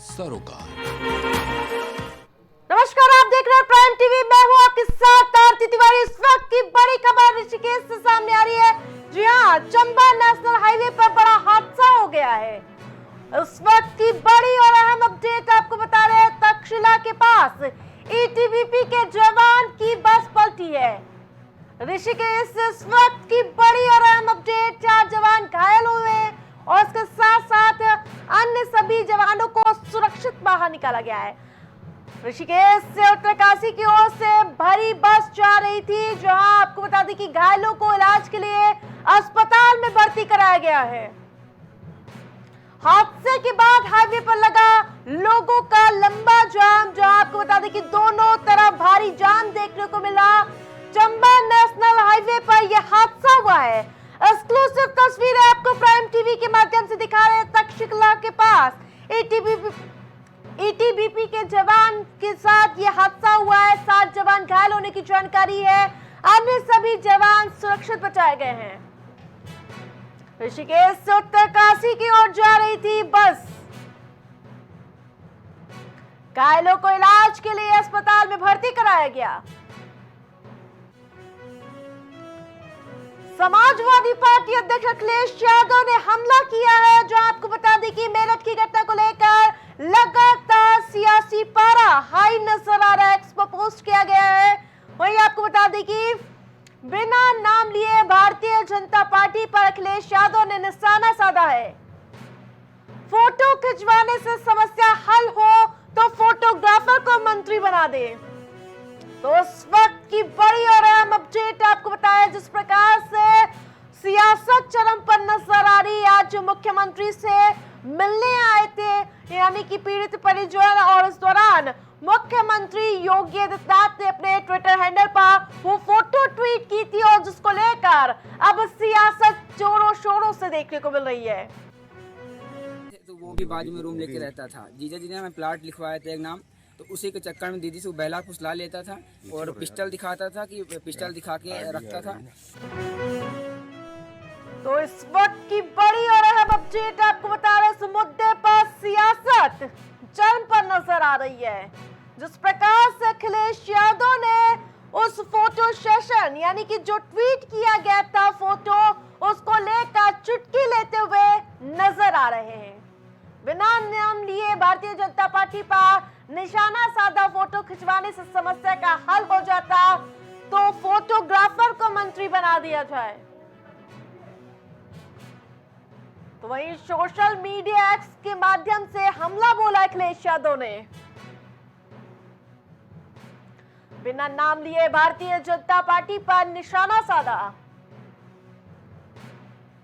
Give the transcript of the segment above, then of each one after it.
सरोकार। नमस्कार, आप देख रहे हैं प्राइम टीवी। मैं हूं आपके साथ आरती तिवारी। इस वक्त की बड़ी खबर ऋषिकेश से सामने आ रही है। जी हां, चंबा नेशनल हाईवे पर बड़ा हादसा हो गया है। इस वक्त की बड़ी और अहम अपडेट आपको बता रहे हैं। तक्षशिला के पास ईटीबीपी के जवान की बस पलटी है। ऋषिकेश से इस वक्त की बड़ी और अहम अपडेट, 4 जवान घायल हुए और इसके साथ साथ अन्य सभी जवानों को सुरक्षित बाहर निकाला गया है। ऋषिकेश से उत्तरकाशी की ओर से भरी बस जा रही थी, जहां आपको बता दें कि घायलों को इलाज के लिए अस्पताल में भर्ती कराया गया है। हादसे के बाद हाईवे पर लगा लोगों का लंबा जाम, जहां आपको बता दें कि दोनों तरफ भारी जाम देखने को मिला। चंबा नेशनल हाईवे पर यह हादसा हुआ है। एक्सक्लूसिव तस्वीरें आपको प्राइम टीवी के माध्यम से दिखा रहे हैं। तक्षशिला के पास ईटीबीपी के जवान के साथ यह हादसा हुआ है। 7 जवान घायल होने की जानकारी है। अन्य सभी जवान सुरक्षित बचाए गए हैं। ऋषिकेश से उत्तरकाशी की ओर जा रही थी बस। घायलों को इलाज के लिए अस्पताल में भर्ती कराया गया। समाजवादी पार्टी अध्यक्ष अखिलेश यादव ने हमला किया है। जो आपको बता दें कि मेरठ की घटना को लेकर लगातार सियासी पारा हाई नजर आ रहा है। एक्स पर पोस्ट किया गया है। वहीं आपको बता दें कि बिना नाम लिए भारतीय जनता पार्टी पर अखिलेश यादव ने निशाना साधा है। फोटो खिंचवाने से समस्या हल हो तो फोटोग्राफर को मंत्री बना दे। तो इस वक्त की बड़ी और अहम अपडेट आपको बताया, जिस प्रकार से सियासत चरम पर नजर आ रही है। आज मुख्यमंत्री से मिलने आए थे, यानी कि पीड़ित परिजन, और इस दौरान मुख्यमंत्री योगी आदित्यनाथ ने अपने ट्विटर हैंडल पर वो फोटो ट्वीट की थी, और जिसको लेकर अब सियासत जोरों शोरों से देखने को मिल रही है। तो वो भी बाजू में रूम लेके रहता था। जीजा जी ने हमें प्लाट लिखवाया था एक नाम, तो उसी के चक्कर में दीदी से वो बहला फुसला लेता था और पिस्टल दिखाता था कि पिस्टल दिखा के रखता था। तो इस वक्त की बड़ी और अहम अपडेट आपको बता रहे, इस मुद्दे पर सियासत चरम पर नजर आ रही है। जिस प्रकार से अखिलेश यादव ने उस फोटो सेशन, यानी कि जो ट्वीट किया गया था फोटो, उसको लेकर चुटकी लेते हुए नजर आ रहे हैं। बिना नाम लिए भारतीय जनता पार्टी पर निशाना साधा। फोटो खिंचवाने से समस्या का हल हो जाता तो फोटोग्राफर को मंत्री बना दिया जाए। तो वहीं सोशल मीडिया एक्स के माध्यम से हमला बोला अखिलेश यादव ने। बिना नाम लिए भारतीय जनता पार्टी पर निशाना साधा।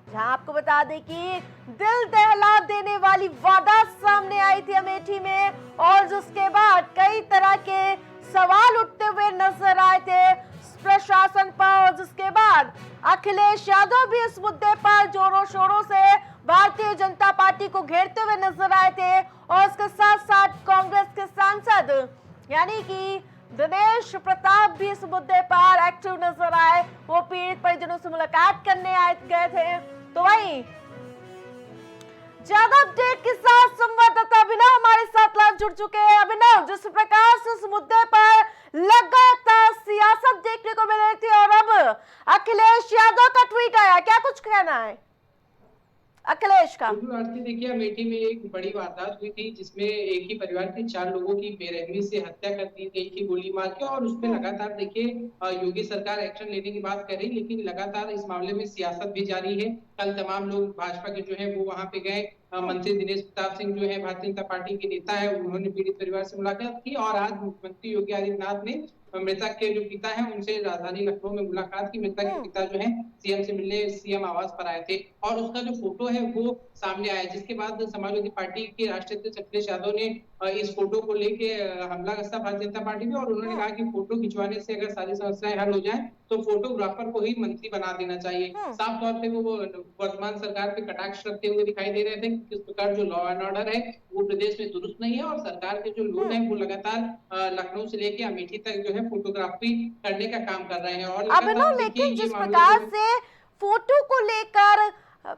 जहां आपको बता दें कि दिल दहला देने वाली वारदात सामने आई थी अमेठी में, और जिसके बाद कई तरह के सवाल उठते हुए नजर आए थे प्रशासन पर, और जिसके बाद अखिलेश यादव भी इस मुद्दे पर जोरों शोरों से भारतीय जनता पार्टी को घेरते हुए नजर आए थे। और इसके साथ साथ कांग्रेस के सांसद यानी कि दिनेश प्रताप भी इस मुद्दे पर एक्टिव नजर आए। वो पीड़ित परिजनों से मुलाकात करने गए थे। तो वहीं ज्यादा अपडेट के साथ संवाददाता अभिनव हमारे साथ लाइव जुड़ चुके हैं। अभिनव, जिस प्रकार से इस मुद्दे पर लगातार सियासत देखने को मिल रही थी और अब अखिलेश यादव का ट्वीट आया, क्या कुछ कहना है अखिलेश का? आरती, देखिए अमेठी में एक बड़ी वारदात हुई थी, जिसमें एक ही परिवार के 4 लोगों की बेरहमी से हत्या कर दी गई थी गोली मार के। और उसमें लगातार देखिए योगी सरकार एक्शन लेने की बात कर रही, लेकिन लगातार इस मामले में सियासत भी जारी है। कल तमाम लोग भाजपा के जो है वो वहां पे गए। मंत्री दिनेश प्रताप सिंह जो है भारतीय जनता पार्टी के नेता है, उन्होंने पीड़ित परिवार से मुलाकात की। और आज मुख्यमंत्री योगी आदित्यनाथ ने मृतक के जो पिता हैं उनसे राजधानी लखनऊ में मुलाकात की। मृतक के पिता जो है सीएम से मिलने सीएम आवास पर आए थे, और उसका जो फोटो है वो सामने आया, जिसके बाद समाजवादी पार्टी के राष्ट्रीय अध्यक्ष अखिलेश यादव ने इस फोटो को लेके हमला कसा भारतीय जनता पार्टी में। और उन्होंने कहा कि फोटो खिंचवाने से अगर सारी समस्याएं हल हो जाए तो फोटोग्राफर को ही मंत्री बना देना चाहिए। साफ तौर पे वो वर्तमान सरकार पे कटाक्ष रखते हुए दिखाई दे रहे थे कि किस प्रकार जो लॉ एंड ऑर्डर है वो प्रदेश में दुरुस्त नहीं है, और सरकार के जो लोग हैं वो लगातार लखनऊ से लेके अमेठी तक जो है फोटोग्राफी करने का काम कर रहे हैं। और अभिनव, लेकिन जिस प्रकार से फोटो को लेकर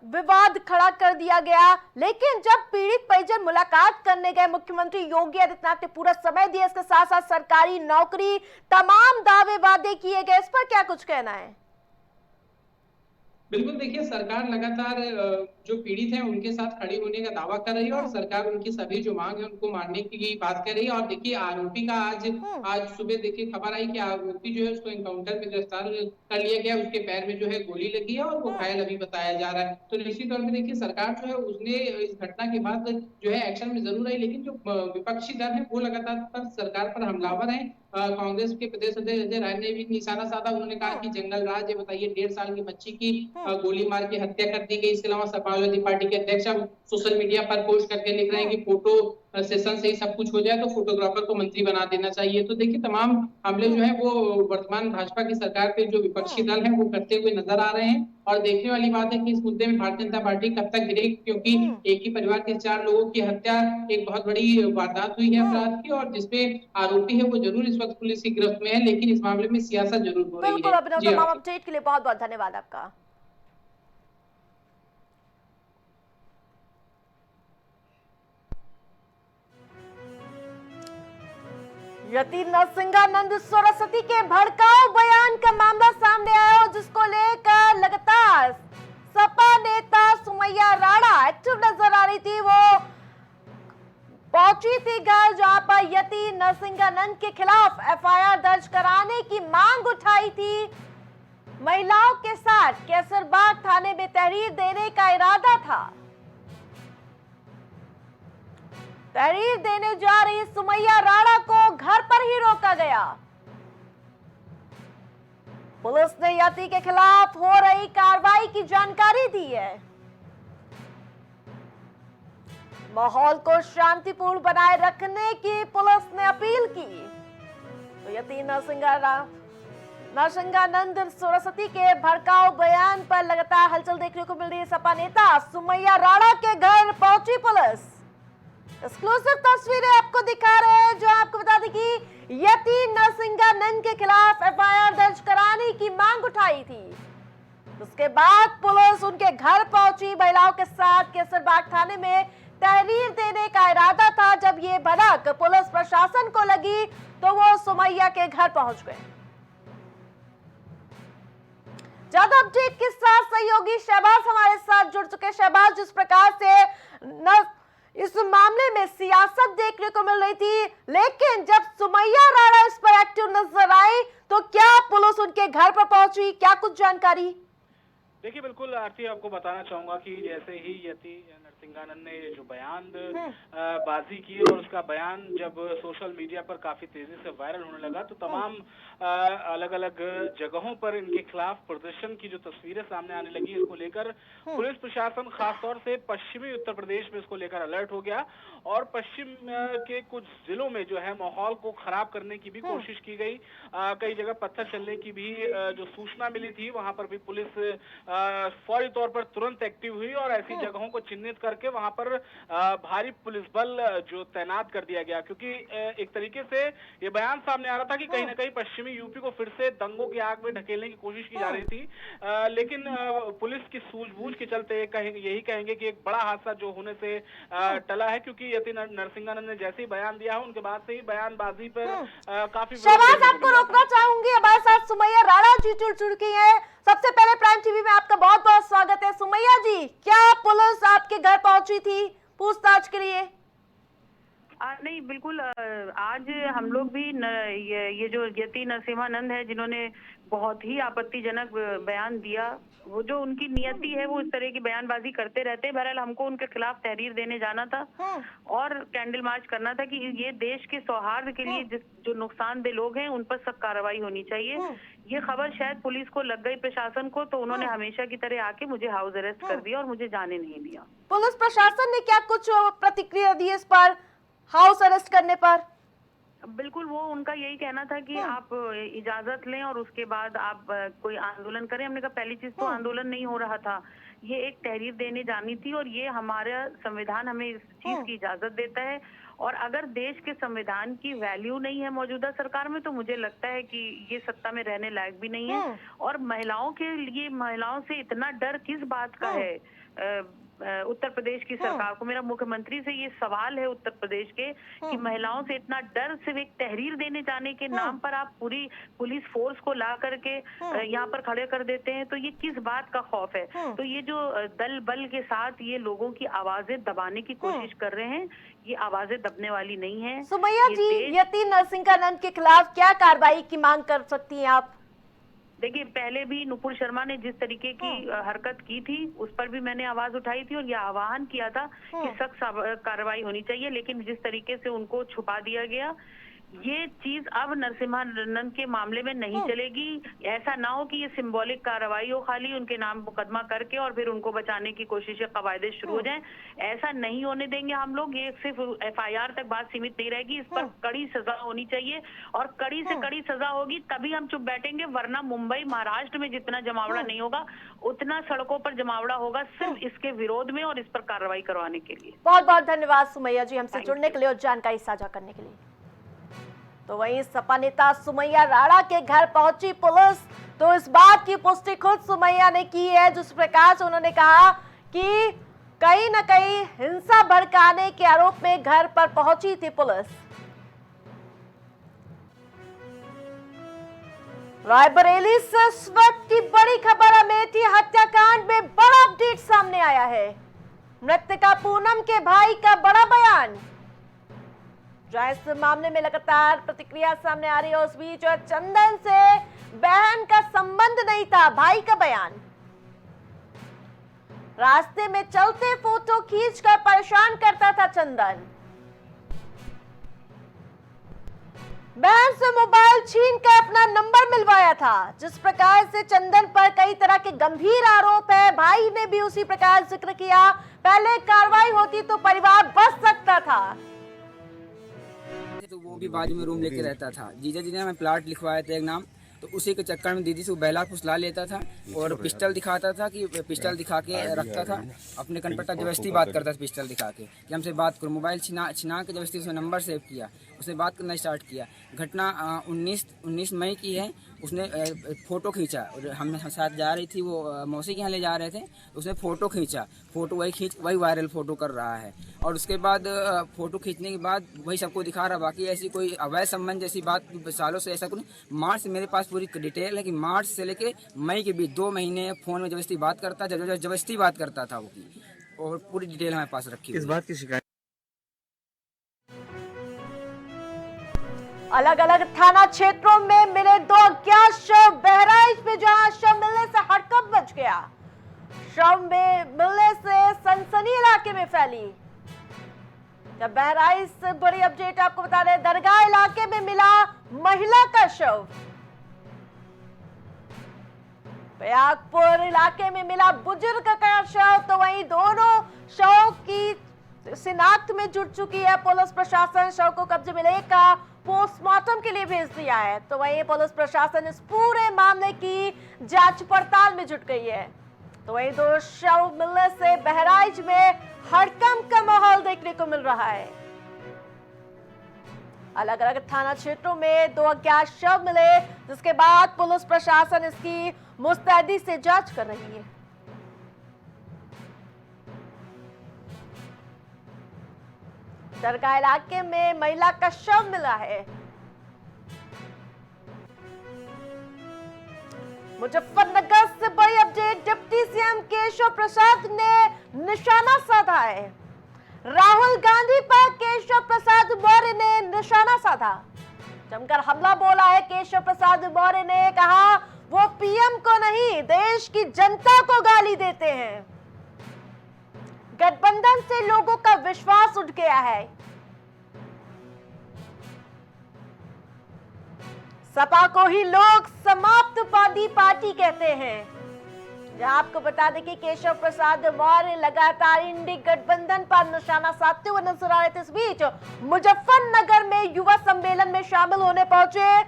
विवाद खड़ा कर दिया गया। लेकिन जब पीड़ित परिजन मुलाकात करने गए, मुख्यमंत्री योगी आदित्यनाथ ने पूरा समय दिया, इसके साथ साथ सरकारी नौकरी, तमाम दावे वादे किए गए, इस पर क्या कुछ कहना है? बिल्कुल, देखिए सरकार लगातार जो पीड़ित हैं उनके साथ खड़ी होने का दावा कर रही है और सरकार उनकी सभी जो मांग है उनको मानने की बात कर रही है। और देखिए आरोपी का आज सुबह देखिए खबर आई कि आरोपी जो है उसको एनकाउंटर में गिरफ्तार कर लिया गया। उसके पैर में जो है गोली लगी है और वो घायल अभी बताया जा रहा है। तो निश्चित तौर पे देखिए सरकार जो है उसने इस घटना के बाद जो है एक्शन में जरूर आई, लेकिन जो विपक्षी दल है वो लगातार सरकार पर हमलावर है। कांग्रेस के प्रदेश अध्यक्ष अजय राय ने भी निशाना साधा। उन्होंने कहा कि जंगल राज है, बताइए 1.5 साल की बच्ची की गोली मार के हत्या कर दी गई। इसके अलावा समाजवादी पार्टी के अध्यक्ष अब सोशल मीडिया पर पोस्ट करके लिख रहे हैं कि फोटो सेशन से ही सब कुछ हो जाए तो फोटोग्राफर को मंत्री बना देना चाहिए। तो देखिए तमाम हमले जो है वो वर्तमान भाजपा की सरकार पे जो विपक्षी दल है वो करते हुए नजर आ रहे हैं। और देखने वाली बात है कि इस मुद्दे में भारतीय जनता पार्टी कब तक गिरेगी, क्योंकि एक ही परिवार के 4 लोगों की हत्या एक बहुत बड़ी वारदात हुई है अपराध की, और जिसमें आरोपी है वो जरूर इस वक्त पुलिस की गिरफ्त में है, लेकिन इस मामले में सियासत जरूर हो रही है। बिल्कुल अभिनव, जी तमाम हाँ। अपडेट के लिए बहुत बहुत धन्यवाद आपका। यति नरसिंहानंद सरस्वती के भड़काऊ बयान का मामला सामने आया, जिसको लेकर लगातार सपा नेता सुमैया राणा एक्टिव नजर आ रही थी। वो पहुंची थी घर जहां पर यति नरसिंहानंद के खिलाफ एफआईआर दर्ज कराने की मांग उठाई थी। महिलाओं के साथ कैसरबाग थाने में तहरीर देने का इरादा था। तहरीर देने जा रही सुमैया राणा को घर पर ही रोका गया। पुलिस ने यति के खिलाफ हो रही कार्रवाई की जानकारी दी है। माहौल को शांतिपूर्ण बनाए रखने की पुलिस ने अपील की। तो यति नरसिंहानंद सरस्वती के भड़काऊ बयान पर लगातार हलचल देखने को मिल रही है। सपा नेता सुमैया राणा के घर पहुंची पुलिस। एक्सक्लूसिव तस्वीरें आपको दिखा रहे हैं, जो आपको बता दें कि यति नरसिंहानंद के खिलाफ एफआईआर दर्ज कराने की मांग उठाई थी। उसके बाद पुलिस उनके घर पहुंची। महिलाओं के साथ केसरबाग थाने में तहरीर देने का इरादा था। जब ये भनक पुलिस प्रशासन को लगी तो वो सुमैया के घर पहुंच गए। ज्यादा अपडेट के साथ सहयोगी शहबाज हमारे साथ जुड़ चुके। शहबाज, जिस प्रकार से इस मामले में सियासत देखने को मिल रही थी, लेकिन जब सुमैया राणा इस पर एक्टिव नजर आई तो क्या पुलिस उनके घर पर पहुंची, क्या कुछ जानकारी? देखिए बिल्कुल आरती, आपको बताना चाहूंगा कि जैसे ही यति नरसिंहानंद ने जो बयान बाजी की और उसका बयान जब सोशल मीडिया पर काफी तेजी से वायरल होने लगा तो तमाम अलग अलग जगहों पर इनके खिलाफ प्रदर्शन की जो तस्वीरें सामने आने लगी, इसको लेकर पुलिस प्रशासन खासतौर से पश्चिमी उत्तर प्रदेश में इसको लेकर अलर्ट हो गया और पश्चिम के कुछ जिलों में जो है माहौल को खराब करने की भी कोशिश की गई। कई जगह पत्थर चलने की भी जो सूचना मिली थी, वहां पर भी पुलिस फौरी तौर पर तुरंत एक्टिव हुई और ऐसी जगहों को चिन्हित करके वहां पर भारी पुलिस बल जो तैनात कर दिया गया, क्योंकि एक तरीके से ये बयान सामने आ रहा था कि कहीं ना कहीं पश्चिमी यूपी को फिर से दंगों की आग में ढकेलने की कोशिश की जा रही थी। लेकिन पुलिस की सूझबूझ के चलते यही कहेंगे कि एक बड़ा हादसा जो होने से टला है, क्योंकि यति नरसिंहानंद ने जैसे ही बयान दिया है उनके बाद से ही बयानबाजी पर काफी। शहबाज, आपको रोकना चाहूंगी, हमारे साथ सुमैया राणा जी जुड़ चुकी है। सबसे पहले प्राइम टीवी में आपका बहुत बहुत स्वागत है। सुमैया जी, क्या पुलिस आपके घर पहुंची थी पूछताछ के लिए? नहीं, बिल्कुल। आज हम लोग भी ये जो यति नरसिंहानंद है जिन्होंने बहुत ही आपत्तिजनक बयान दिया, वो जो उनकी नियति है वो इस तरह की बयानबाजी करते रहते हैं। बहरहाल हमको उनके खिलाफ तहरीर देने जाना था और कैंडल मार्च करना था कि ये देश के सौहार्द के लिए जो नुकसानदेह लोग हैं उन पर सख्त कार्रवाई होनी चाहिए। ये खबर शायद पुलिस को लग गई, प्रशासन को, तो उन्होंने हमेशा की तरह आके मुझे हाउस अरेस्ट कर दिया और मुझे जाने नहीं दिया। पुलिस प्रशासन ने क्या कुछ प्रतिक्रिया दी इस पर, हाउस अरेस्ट करने पर? बिल्कुल, वो उनका यही कहना था कि आप इजाजत लें और उसके बाद आप कोई आंदोलन करें। हमने कहा पहली चीज तो आंदोलन नहीं हो रहा था, ये एक तहरीर देने जानी थी और ये हमारा संविधान हमें इस चीज की इजाजत देता है। और अगर देश के संविधान की वैल्यू नहीं है मौजूदा सरकार में तो मुझे लगता है कि ये सत्ता में रहने लायक भी नहीं है। और महिलाओं के लिए, महिलाओं से इतना डर किस बात का है? उत्तर प्रदेश की सरकार को, मेरा मुख्यमंत्री से ये सवाल है उत्तर प्रदेश के कि महिलाओं से इतना डर सिर्फ एक तहरीर देने जाने के नाम पर आप पूरी पुलिस फोर्स को ला करके यहाँ पर खड़े कर देते हैं, तो ये किस बात का खौफ है? तो ये जो दल बल के साथ ये लोगों की आवाजें दबाने की कोशिश कर रहे हैं, ये आवाजें दबने वाली नहीं है। सुमैया जी, यति नरसिंहानंद के खिलाफ क्या कार्रवाई की मांग कर सकती हैं आप? देखिए, पहले भी नुपुर शर्मा ने जिस तरीके की हरकत की थी उस पर भी मैंने आवाज उठाई थी और यह आह्वान किया था कि सख्त कार्रवाई होनी चाहिए, लेकिन जिस तरीके से उनको छुपा दिया गया, ये चीज अब नरसिम्हानंद के मामले में नहीं चलेगी। ऐसा ना हो कि ये सिंबॉलिक कार्रवाई हो, खाली उनके नाम मुकदमा करके और फिर उनको बचाने की कोशिशें कवायदे शुरू हो जाएं। ऐसा नहीं होने देंगे हम लोग। ये सिर्फ FIR तक बात सीमित नहीं रहेगी, इस पर कड़ी सजा होनी चाहिए और कड़ी से कड़ी सजा होगी तभी हम चुप बैठेंगे, वरना मुंबई महाराष्ट्र में जितना जमावड़ा नहीं होगा उतना सड़कों पर जमावड़ा होगा, सिर्फ इसके विरोध में और इस पर कार्रवाई करवाने के लिए। बहुत बहुत धन्यवाद सुमैया जी हमसे जुड़ने के लिए और जानकारी साझा करने के लिए। तो वहीं सपा नेता सुमैया राणा के घर पहुंची पुलिस, तो इस बात की पुष्टि खुद सुमैया ने की है, जिस प्रकार से उन्होंने कहा कि कहीं न कहीं हिंसा भड़काने के आरोप में घर पर पहुंची थी पुलिस। रायबरेली से इस वक्त की बड़ी खबर, अमेठी हत्याकांड में बड़ा अपडेट सामने आया है। मृतका पूनम के भाई का बड़ा बयान, जहां इस मामले में लगातार प्रतिक्रिया सामने आ रही है, उस बीच चंदन से बहन का संबंध नहीं था, भाई का बयान। रास्ते में चलते फोटो खींचकर परेशान करता था चंदन। बहन से मोबाइल छीनकर अपना नंबर मिलवाया था। जिस प्रकार से चंदन पर कई तरह के गंभीर आरोप है, भाई ने भी उसी प्रकार जिक्र किया। पहले कार्रवाई होती तो परिवार बच सकता था। तो वो भी बाजू में रूम लेके रहता था। जीजा जी ने हमें प्लाट लिखवाया था एक नाम, तो उसी के चक्कर में दीदी से वो बहला फुसला लेता था और पिस्टल दिखाता था कि पिस्टल दिखा के रखता था अपने कनपट्टा, जबरदस्ती बात करता था पिस्टल दिखा के कि हमसे बात करो। मोबाइल छिना के जबरदस्ती उसने नंबर सेव किया, उसने बात करना स्टार्ट किया। घटना 19 मई की है। उसने फ़ोटो खींचा और हम साथ जा रही थी, वो मौसी के यहाँ ले जा रहे थे, उसने फ़ोटो खींचा। फ़ोटो वही वायरल फ़ोटो कर रहा है और उसके बाद फ़ोटो खींचने के बाद वही सबको दिखा रहा। बाकी ऐसी कोई अवैध संबंध जैसी बात सालों से ऐसा कुछ। मार्च से मेरे पास पूरी डिटेल है कि मार्च से लेके मई के बीच 2 महीने फ़ोन में जबरदस्ती बात करता, जबरदस्ती बात करता था वो, और पूरी डिटेल हमारे पास रखी। इस बात की शिकायत अलग अलग थाना क्षेत्रों में मिले 2 अज्ञात शव। बहराइच में जहां शव मिलने से हड़कंप मच गया, शव में मिलने से सनसनी इलाके में फैली। जब बहराइच से बड़ी अपडेट आपको बता रहे, दरगाह इलाके में मिला महिला का शव। प्रयागपुर इलाके में मिला बुजुर्ग का शव। तो वहीं दोनों शवों की शिनाख्त में जुट चुकी है पुलिस प्रशासन। शव को कब्जे में लेकर पोस्टमार्टम के लिए भेज दिया है। तो वहीं पुलिस प्रशासन इस पूरे मामले की जांच पड़ताल में जुट गई है। तो वहीं 2 शव मिलने से बहराइच में हड़कंप का माहौल देखने को मिल रहा है। अलग अलग थाना क्षेत्रों में 2 अज्ञात शव मिले, जिसके बाद पुलिस प्रशासन इसकी मुस्तैदी से जांच कर रही है। दरगाह इलाके में महिला का शव मिला है। मुजफ्फरनगर से बड़ी update, deputy CM Keshav Prasad ने निशाना साधा है। राहुल गांधी पर केशव प्रसाद मौर्य ने निशाना साधा, जमकर हमला बोला है। केशव प्रसाद मौर्य ने कहा वो पीएम को नहीं, देश की जनता को गाली देते हैं। गठबंधन से लोगों का विश्वास उठ गया है। सपा को ही लोग समाप्तवादी पार्टी कहते हैं। जहां आपको बता दें कि केशव प्रसाद मौर्य लगातार इंडी गठबंधन पर निशाना साधते हुए नजर आ रहे थे। इस बीच मुजफ्फरनगर में युवा सम्मेलन में शामिल होने पहुंचे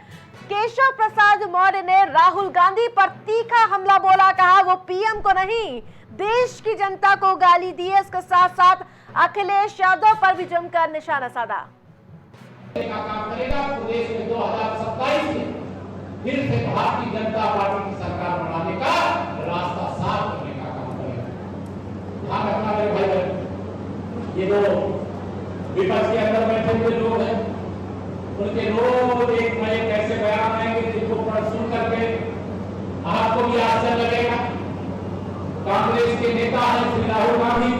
केशव प्रसाद मौर्य ने राहुल गांधी पर तीखा हमला बोला, कहा वो पीएम को नहीं, देश की जनता को गाली दी है। इसके साथ साथ अखिलेश यादव पर भी जमकर निशाना साधा। काम करेगा प्रदेश में 2027 में फिर से भारतीय जनता पार्टी की सरकार बनाने का रास्ता साफ करने का काम करेगा। ध्यान रखना मेरे भाई बहन। ये जो विपक्ष के अंदर बैठे हुए लोग हैं, उनके रोज एक नए कैसे बयान आएंगे जिनको सुन करके आपको भी आश्चर्य लगेगा। कांग्रेस के नेता हैं श्री राहुल गांधी,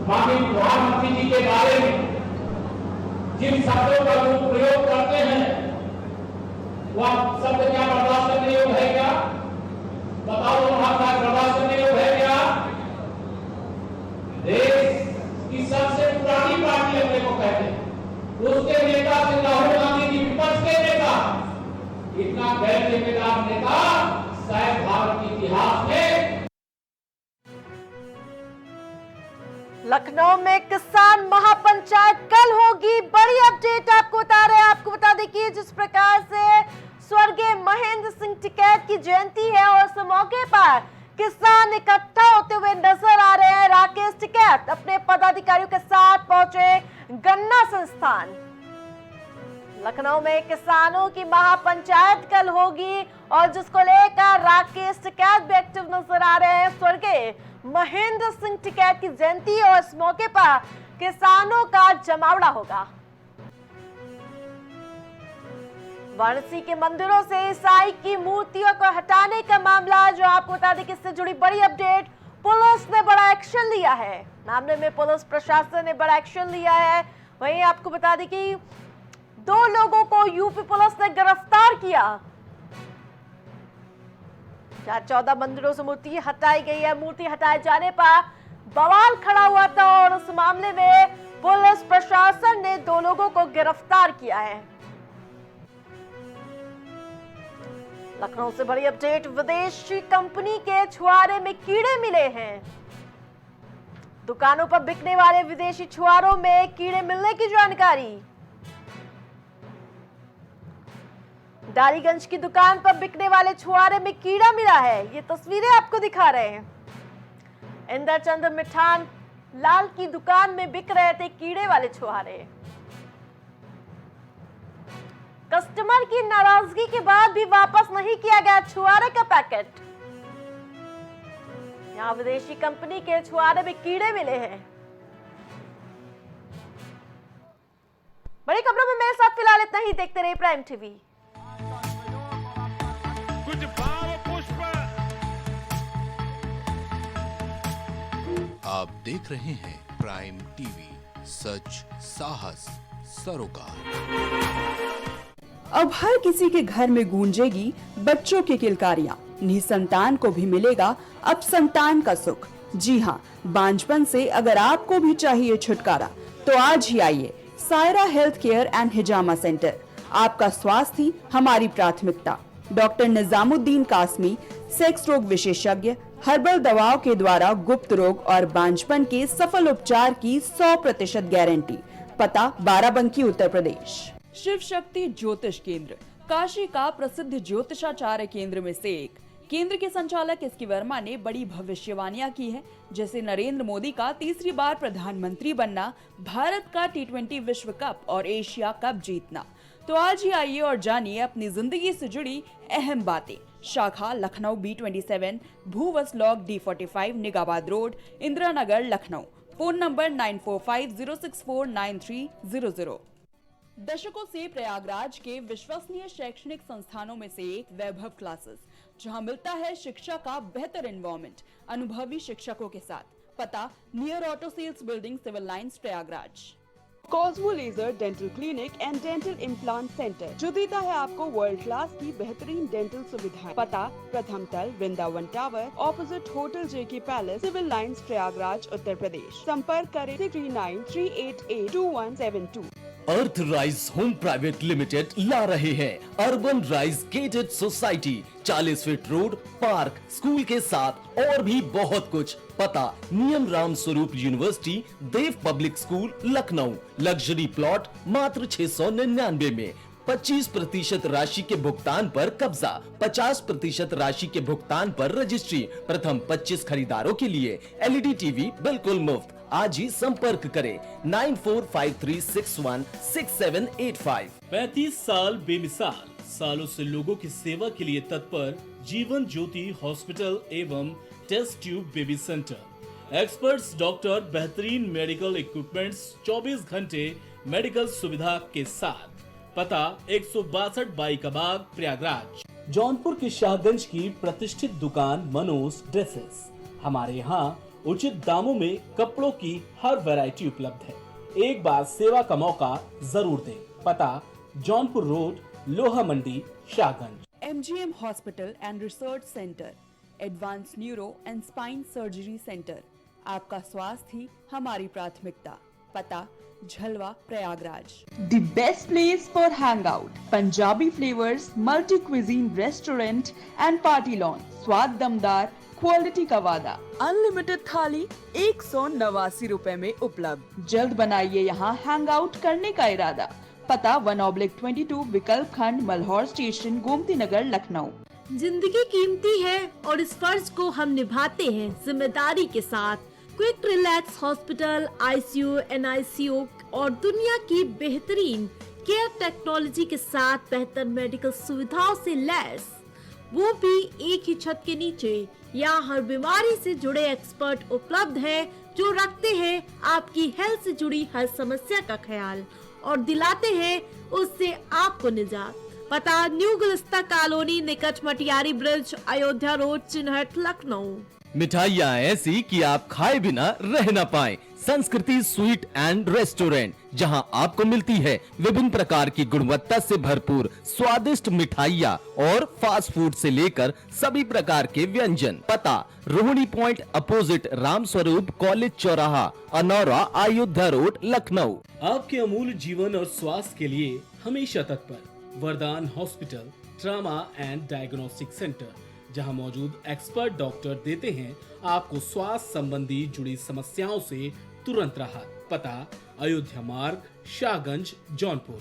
माननीय प्रधानमंत्री जी के बारे में जिन शब्दों का वो प्रयोग करते हैं, वह शब्द क्या बर्दाश्त करने योग्य है क्या? बताओ महाराज, बर्दाश्त करने योग्य है क्या? देश की सबसे पुरानी पार्टी अपने को कहते हैं, उसके नेता श्री राहुल गांधी जी, विपक्ष के नेता, इतना गैर जिम्मेदार नेता शायद भारत के इतिहास में। लखनऊ में किसान महापंचायत कल होगी, बड़ी अपडेट आपको बता रहे हैं। आपको बता दें कि जिस प्रकार से स्वर्गीय महेंद्र सिंह टिकैत की जयंती है और इस मौके पर किसान इकट्ठा होते हुए नजर आ रहे हैं। राकेश टिकैत अपने पदाधिकारियों के साथ पहुंचे गन्ना संस्थान। लखनऊ में किसानों की महापंचायत कल होगी और जिसको लेकर राकेश टिकैत भी एक्टिव नजर आ रहे हैं। स्वर्गीय महेंद्र सिंह टिकैत की जयंती और इस मौके पर किसानों का जमावड़ा होगा। वाराणसी के मंदिरों से ईसाई की मूर्तियों को हटाने का मामला, जो आपको बता दें कि इससे जुड़ी बड़ी अपडेट, पुलिस ने बड़ा एक्शन लिया है। मामले में पुलिस प्रशासन ने बड़ा एक्शन लिया है। वहीं आपको बता दें कि 2 लोगों को यूपी पुलिस ने गिरफ्तार किया। 14 मंदिरों से मूर्ति हटाई गई है। मूर्ति हटाए जाने पर बवाल खड़ा हुआ था और उस मामले में पुलिस प्रशासन ने 2 लोगों को गिरफ्तार किया है। लखनऊ से बड़ी अपडेट, विदेशी कंपनी के छुआरे में कीड़े मिले हैं। दुकानों पर बिकने वाले विदेशी छुआरों में कीड़े मिलने की जानकारी। डालीगंज की दुकान पर बिकने वाले छुआरे में कीड़ा मिला है। ये तस्वीरें आपको दिखा रहे हैं। इंद्रचंद्र मिठान लाल की दुकान में बिक रहे थे कीड़े वाले छुआरे। कस्टमर की नाराजगी के बाद भी वापस नहीं किया गया छुआरे का पैकेट। यहां विदेशी कंपनी के छुआरे में कीड़े मिले हैं। बड़ी खबरों में मेरे साथ फिलहाल इतना ही। देखते रहिए प्राइम टीवी। कुछ भाव पुष्प। आप देख रहे हैं प्राइम टीवी, सच साहस सरोकार। अब हर किसी के घर में गूंजेगी बच्चों की किलकारियां। निसंतान को भी मिलेगा अब संतान का सुख। जी हाँ, बांझपन से अगर आपको भी चाहिए छुटकारा तो आज ही आइए Saira health care and hijama centre. आपका स्वास्थ्य ही हमारी प्राथमिकता। डॉक्टर निजामुद्दीन कासमी, सेक्स रोग विशेषज्ञ, हर्बल दवाओं के द्वारा गुप्त रोग और बांझपन के सफल उपचार की 100% गारंटी। पता बाराबंकी, उत्तर प्रदेश। शिव शक्ति ज्योतिष केंद्र, काशी का प्रसिद्ध ज्योतिषाचार्य केंद्र में से एक। केंद्र के संचालक एसके वर्मा ने बड़ी भविष्यवाणियां की है, जैसे नरेंद्र मोदी का 3री बार प्रधानमंत्री बनना, भारत का T20 विश्व कप और एशिया कप जीतना। तो आज ही आइए और जानिए अपनी जिंदगी से जुड़ी अहम बातें। शाखा लखनऊ B27, भूवस लॉक D45, निगाबाद road, Indira Nagar, Lucknow. Phone number 9450649300। दशकों से प्रयागराज के विश्वसनीय शैक्षणिक संस्थानों में से एक वैभव क्लासेस, जहां मिलता है शिक्षा का बेहतर एनवायरनमेंट अनुभवी शिक्षकों के साथ। पता near auto sales building, civil lines, Prayagraj. Cosmo laser dental clinic and dental implant center, जो देता है आपको वर्ल्ड क्लास की बेहतरीन डेंटल सुविधाएं। पता प्रथम तल, Vrindavan tower, opposite hotel JK palace, civil lines, Prayagraj, Uttar Pradesh. संपर्क करें 3938882172। Earth Rise Home private limited ला रहे हैं Urban Rise gated society, 40 feet road, park, school के साथ और भी बहुत कुछ। पता नियम Ram Swaroop university, Dev public school, Lucknow. Luxury plot मात्र 699 में। 25% राशि के भुगतान पर कब्जा, 50% राशि के भुगतान पर रजिस्ट्री। प्रथम 25 खरीदारों के लिए LED टीवी बिल्कुल मुफ्त। आज ही संपर्क करें 9453616785। 35 साल बेमिसाल, सालों से लोगों की सेवा के लिए तत्पर जीवन ज्योति हॉस्पिटल एवं test tube baby center. Experts doctor, बेहतरीन मेडिकल इक्विपमेंट्स, 24 घंटे मेडिकल सुविधा के साथ। पता 162 बाई कबाग, प्रयागराज। जौनपुर के शाहगंज की प्रतिष्ठित दुकान मनोज ड्रेसेस। हमारे यहाँ उचित दामों में कपड़ों की हर वैरायटी उपलब्ध है। एक बार सेवा का मौका जरूर दें। पता Jaunpur road, Loha Mandi, Shahganj. MGM hospital and research centre, advance neuro and spine surgery centre. आपका स्वास्थ्य ही हमारी प्राथमिकता। पता Jhalwa, Prayagraj. The best place for hangout, Punjabi flavors, multi cuisine restaurant and party lawn. स्वाद दमदार, क्वालिटी का वादा। अनलिमिटेड थाली 189 रुपए में उपलब्ध। जल्द बनाइए यहाँ हैंगआउट करने का इरादा। पता 1/22 विकल्प खंड, मल्हौर स्टेशन, गोमती नगर, लखनऊ। जिंदगी कीमती है और इस फर्ज को हम निभाते हैं जिम्मेदारी के साथ। Quick relax hospital, ICU, NICU और दुनिया की बेहतरीन केयर टेक्नोलॉजी के साथ बेहतर मेडिकल सुविधाओं से लैस, वो भी एक ही छत के नीचे। यहाँ हर बीमारी से जुड़े एक्सपर्ट उपलब्ध हैं जो रखते हैं आपकी हेल्थ से जुड़ी हर समस्या का ख्याल और दिलाते हैं उससे आपको निजात। पता न्यू गुलिस्ता कॉलोनी, निकट मटियारी ब्रिज, अयोध्या रोड, चिन्हट, लखनऊ। मिठाइयाँ ऐसी कि आप खाए बिना रह न पाए। संस्कृति स्वीट एंड रेस्टोरेंट, जहां आपको मिलती है विभिन्न प्रकार की गुणवत्ता से भरपूर स्वादिष्ट मिठाइयाँ और फास्ट फूड से लेकर सभी प्रकार के व्यंजन। पता Rohini point opposite Ram Swaroop college चौराहा, अनौरा, अयोध्या रोड, लखनऊ। आपके अमूल्य जीवन और स्वास्थ्य के लिए हमेशा तत्पर वरदान hospital, trauma and diagnostic centre, जहां मौजूद एक्सपर्ट डॉक्टर देते हैं आपको स्वास्थ्य संबंधी जुड़ी समस्याओं से तुरंत राहत। पता अयोध्या मार्ग, शाहगंज, जौनपुर।